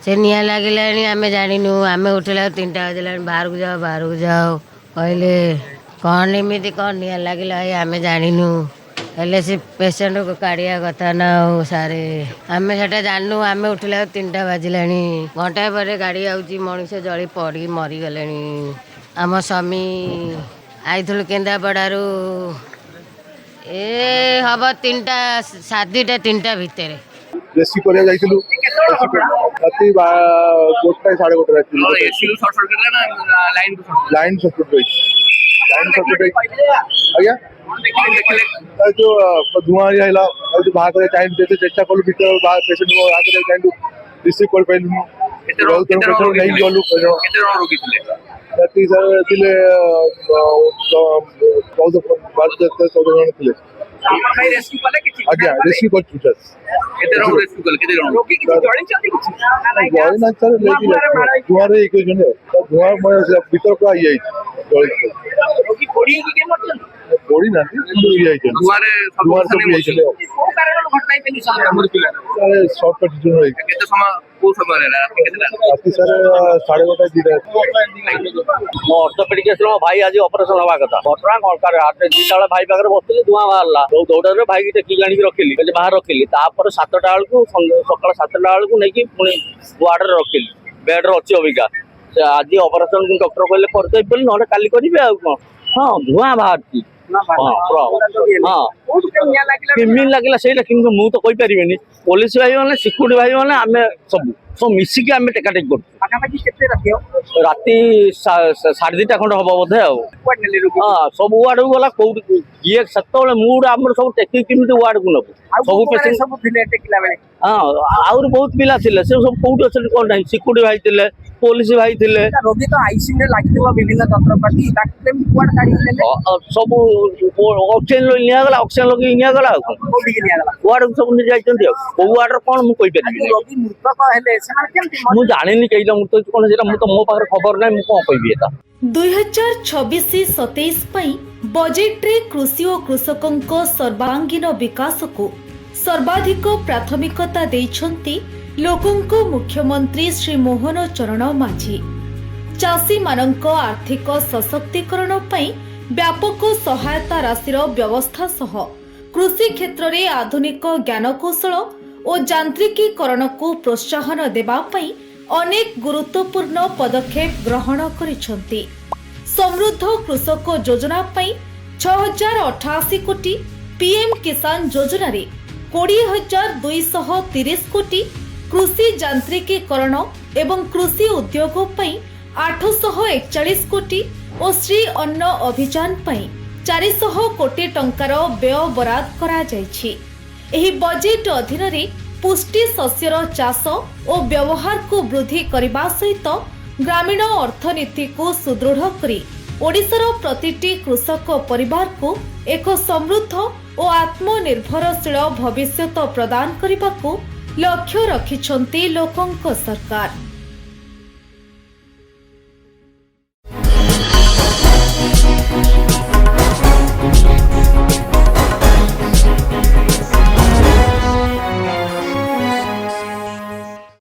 से निआ लगे आम जानू आम उठेला 3टा बजला बाहर को जाओ कहले कौन एमती कौन निआ लगे आम जानू हेले से पेसेंट को काढ़िया कथा ना हो सारे आम से जानू आम उठेला 3टा बाजिला घंटा पर गाड़ी आउची मनीष जली पड़ी मरीगले आम स्वामी आईलु केन्द्रापड़ारू ए हम 3टा 3टा भितर रेस्क्यू कर जाइलु राति 1टा 1:30 राति एसी शॉर्ट सर्किट है ना लाइन सर्किट आज्ञा जो धुआं आइला जो बाहर टाइम देते चेष्टा कलु भीतर पेशेंट को आगे टाइम रिसीव कर पाइलु नहीं गलु राति सर थिले 14 जन थिले आज्ञा रेस्क्यू कर चुका जड़ी ना सर धुआं रे एक जन धुआं भीतर को आई पड़ी ना शॉर्ट राति सर 12:30 मो ऑर्थोपेडिक भाई आज ऑपरेशन हवा कथा घटना कणकार जिते भाई पाखे बसती धुआं बाहर दौड़ भाई टेकिक आनी रखिली बाहर रखिली 7टा बेलू सका 7टा बेलू नहीं पुणी वार्ड रखिली बेड अच्छी अबिका आज ऑपरेशन डॉक्टर कहले कर ना काली करेंगे आ कौन हाँ धुआं बाहर केमिन लगे से मुझे तो कहीपर पुलिस भाई मैंने सिक्यूरीटी भाई मैंने आम सब मिसिकी आम टेकाटेक कर राति 2:30 खंड हम बोधे हाँ सब वार्ड को गला कौट ये से मुड आम सब टेकिक केमी वार्ड को नबू सब पेशेंट हाँ आउर बहुत पिला थे सब कौट अच्छे कौन ना सिक्यूरीटी भाई थे पुलिस भाई थे रोगी तो आईसीयू रे लागि विभिन्न यंत्रपाती सब ऑक्सीजन निगला ऑक्सीजन लगे निगला वार्ड सब नहीं जाइए वार्ड कौन मुझे जानी कहीं मृत कौन से मो पाखे खबर ना कौन कह 2026-27 बजेट रे कृषि और कृषकों सर्वांगीन विकास को सर्वाधिक प्राथमिकता देइछंती लोकंको मुख्यमंत्री श्री मोहन चरण माझी चाषी मानक आर्थिक सशक्तिकरण पई व्यापक सहायता राशिर व्यवस्था सह कृषि क्षेत्र में आधुनिक ज्ञानकौशल और यांत्रिकीकरण को प्रोत्साहन देबा पई अनेक गुरुत्वपूर्ण पदक्षेप ग्रहण करिसंती। समृद्ध कृषक योजना पई 6088 कोटी, पीएम किसान योजना रे 20,230 कोटी, कृषि यांत्रिकीकरण एवं कृषि उद्योग पई 841 कोटी और श्री अन्न अभियान पई 400 कोटी टंकार व्यय बराद करा जायछि। एही बजेट अधीन रे पुष्टि शस्यर चाष और व्यवहार को वृद्धि करने सहित ग्रामीण अर्थनीति को सुदृढ़ करी ओडिशार प्रतिटी कृषक परिवार को एक समृद्ध और आत्मनिर्भरशील भविष्यत प्रदान करने को लक्ष्य रखिछंती लोकंक सरकार।